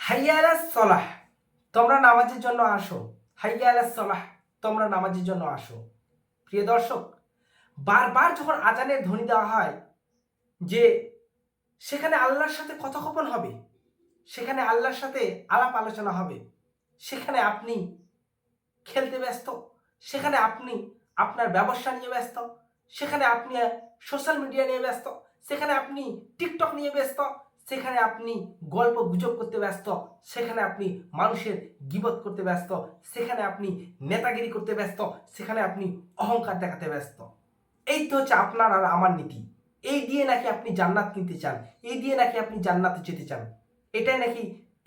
হাইয়া আলাস সলাহ, তোমরা নামাজের জন্য আসো। হাইয়া আলাস সলাহ, তোমরা নামাজের জন্য আসো। প্রিয় দর্শক, বারবার যখন আজানের ধ্বনি দেওয়া হয় যে সেখানে আল্লাহর সাথে কথোপকথন হবে, সেখানে আল্লাহর সাথে আলাপ আলোচনা হবে, সেখানে আপনি খেলতে ব্যস্ত, সেখানে আপনি আপনার ব্যবসা নিয়ে ব্যস্ত, সেখানে আপনি সোশ্যাল মিডিয়া নিয়ে ব্যস্ত, সেখানে আপনি টিকটক নিয়ে ব্যস্ত, সেখানে আপনি গল্প গুজব করতে ব্যস্ত, সেখানে আপনি মানুষের গীবত করতে ব্যস্ত, সেখানে আপনি নেতাগিরি করতে ব্যস্ত, সেখানে আপনি অহংকার দেখাতে ব্যস্ত। এই তো হচ্ছে আপনার আর আমার নীতি। এই দিয়ে নাকি আপনি জান্নাত কিনতে চান, এই দিয়ে নাকি আপনি জান্নাতে যেতে চান, এটাই নাকি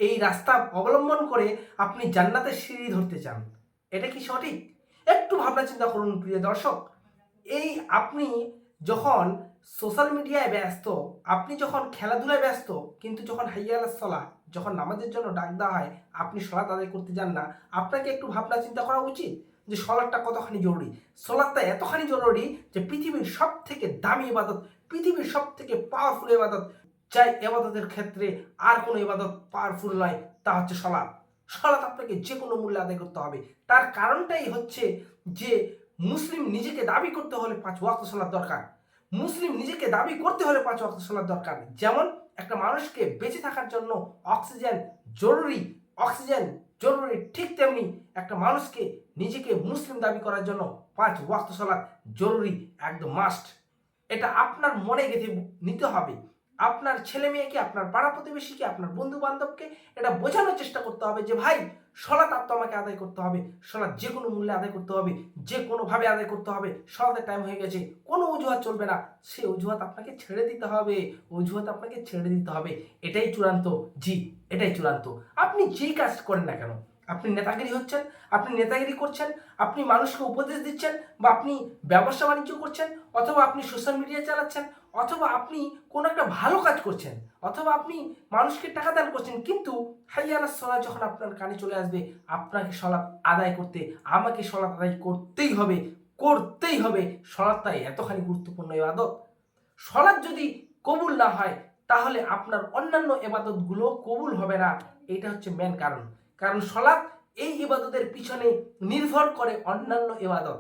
এই রাস্তা অবলম্বন করে আপনি জান্নাতের সিঁড়ি ধরতে চান। এটা কি সঠিক? একটু ভাবনা চিন্তা করুন প্রিয় দর্শক। এই আপনি যখন সোশ্যাল মিডিয়ায় ব্যস্ত, আপনি যখন খেলাধুলায় ব্যস্ত, কিন্তু যখন হাইয়া আলাস সালাহ, যখন নামাজের জন্য ডাক দেওয়া হয়, আপনি সলাত আদায় করতে যান না। আপনাকে একটু ভাবনা চিন্তা করা উচিত যে সলাৎটা কতখানি জরুরি। সলাৎটা এতখানি জরুরি যে পৃথিবীর সব থেকে দামি ইবাদত, পৃথিবীর সব থেকে পাওয়ারফুল ইবাদত, যাই ইবাদতের ক্ষেত্রে আর কোনো ইবাদত পাওয়ারফুল নয়, তা হচ্ছে সলাৎ। সলাৎ আপনাকে যে কোনো মূল্যে আদায় করতে হবে। তার কারণটাই হচ্ছে যে মুসলিম নিজেকে দাবি করতে হলে 5 ওয়াক্ত সলাৎ দরকার। মুসলিম নিজেকে দাবি করতে হলে 5 ওয়াক্ত সলাৎ দরকার। যেমন একটা মানুষকে বেঁচে থাকার জন্য অক্সিজেন জরুরি, অক্সিজেন জরুরি, ঠিক তেমনি একটা মানুষকে নিজেকে মুসলিম দাবি করার জন্য 5 ওয়াক্ত সলাৎ জরুরি, একদম মাস্ট। এটা আপনার মনে গেঁথে নিতে হবে। আপনার ছেলে মেয়েকে, আপনার পাড়া প্রতিবেশীকে, আপনার বন্ধু বান্ধবকে এটা বোঝানোর চেষ্টা করতে হবে যে ভাই, সলাৎ তো আমাকে আদায় করতে হবে, সলাৎ যে কোনো মূল্যে আদায় করতে হবে, যে কোনোভাবে আদায় করতে হবে। সলাতের টাইম হয়ে গেছে, কোনো অজুহাত চলবে না, সে অজুহাত আপনাকে ছেড়ে দিতে হবে, অজুহাত আপনাকে ছেড়ে দিতে হবে। এটাই চূড়ান্ত, জি এটাই চূড়ান্ত। আপনি যেই কাজ করেন না কেন, আপনি নেতাগিরি হচ্ছেন, আপনি নেতাগিরি করছেন, আপনি মানুষকে উপদেশ দিচ্ছেন, বা আপনি ব্যবসা বাণিজ্য করছেন, অথবা আপনি সোশ্যাল মিডিয়া চালাচ্ছেন, অথবা আপনি কোনো একটা ভালো কাজ করছেন, অথবা আপনি মানুষকে টাকা দান করছেন, কিন্তু হাইয়া আলাস সালাহ যখন আপনার কানে চলে আসবে, আপনাকে সলাৎ আদায় করতে, আমাকে সলাৎ আদায় করতেই হবে, করতেই হবে। সলাৎটা এতখানি গুরুত্বপূর্ণ ইবাদত। সলাৎ যদি কবুল না হয়, তাহলে আপনার অন্যান্য ইবাদতগুলো কবুল হবে না। এটা হচ্ছে মেন কারণ। কারণ সলাৎ এই ইবাদতের পিছনে নির্ভর করে অন্যান্য ইবাদত।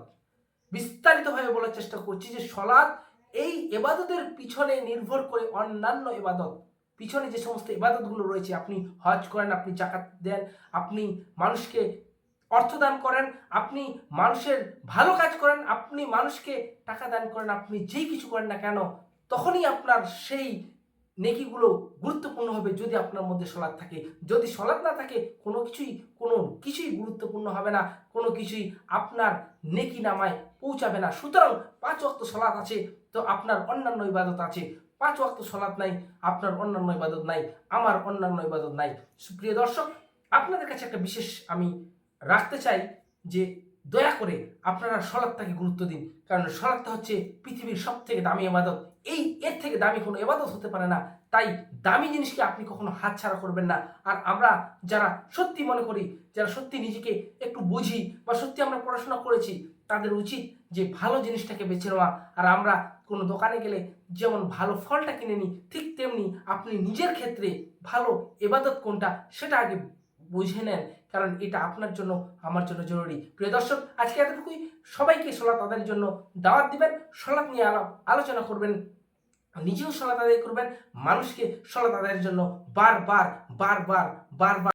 বিস্তারিতভাবে বলার চেষ্টা করছি যে সলাৎ এই ইবাদতের পিছনে নির্ভর করে অন্যান্য ইবাদত। পিছনে যে সমস্ত ইবাদতগুলো রয়েছে, আপনি হজ করেন, আপনি যাকাত দেন, আপনি মানুষকে অর্থ দান করেন, আপনি মানুষের ভালো কাজ করেন, আপনি মানুষকে টাকা দান করেন, আপনি যেই কিছু করেন না কেন, তখনই আপনার সেই নেকিগুলো গুরুত্বপূর্ণ হবে যদি আপনার মধ্যে সলাৎ থাকে। যদি সলাৎ না থাকে, কোনো কিছুই গুরুত্বপূর্ণ হবে না, কোনো কিছুই আপনার নেকি নামায় পৌঁছাবে না। সুতরাং 5 ওয়াক্ত সলাৎ আছে, তো আপনার অন্যান্য ইবাদত আছে। 5 ওয়াক্ত সলাৎ নাই, আপনার অন্যান্য ইবাদত নাই, আমার অন্যান্য ইবাদত নাই। সুপ্রিয় দর্শক, আপনাদের কাছে একটা বিশেষ আমি রাখতে চাই যে দয়া করে আপনারা সলাৎটাকে গুরুত্ব দিন। কারণ সলাৎটা হচ্ছে পৃথিবীর সব থেকে দামি ইবাদত। এর থেকে দামি কোনো ইবাদত হতে পারে না। তাই দামি জিনিসকে আপনি কখনো হাতছাড়া করবেন না। আর আমরা যারা সত্যি মনে করি, যারা সত্যি নিজেকে একটু বুঝি, বা সত্যি আমরা পড়াশোনা করেছি, তাদের উচিত যে ভালো জিনিসটাকে বেছে নেওয়া। আর আমরা কোনো দোকানে গেলে যেমন ভালো ফলটা কিনে নিই, ঠিক তেমনি আপনি নিজের ক্ষেত্রে ভালো ইবাদত কোনটা সেটা আগে বুঝে নেন। কারণ এটা আপনার জন্য, আমার জন্য জরুরি। প্রিয় দর্শক, আজকে এতটুকুই। সবাইকে সলাৎ আদায়ের জন্য দাওয়াত দিবেন, সলাৎ নিয়ে আলোচনা করবেন, নিজেও সলাৎ আদায় করবেন, মানুষকে সলাৎ আদায়ের জন্য বারবার বারবার বারবার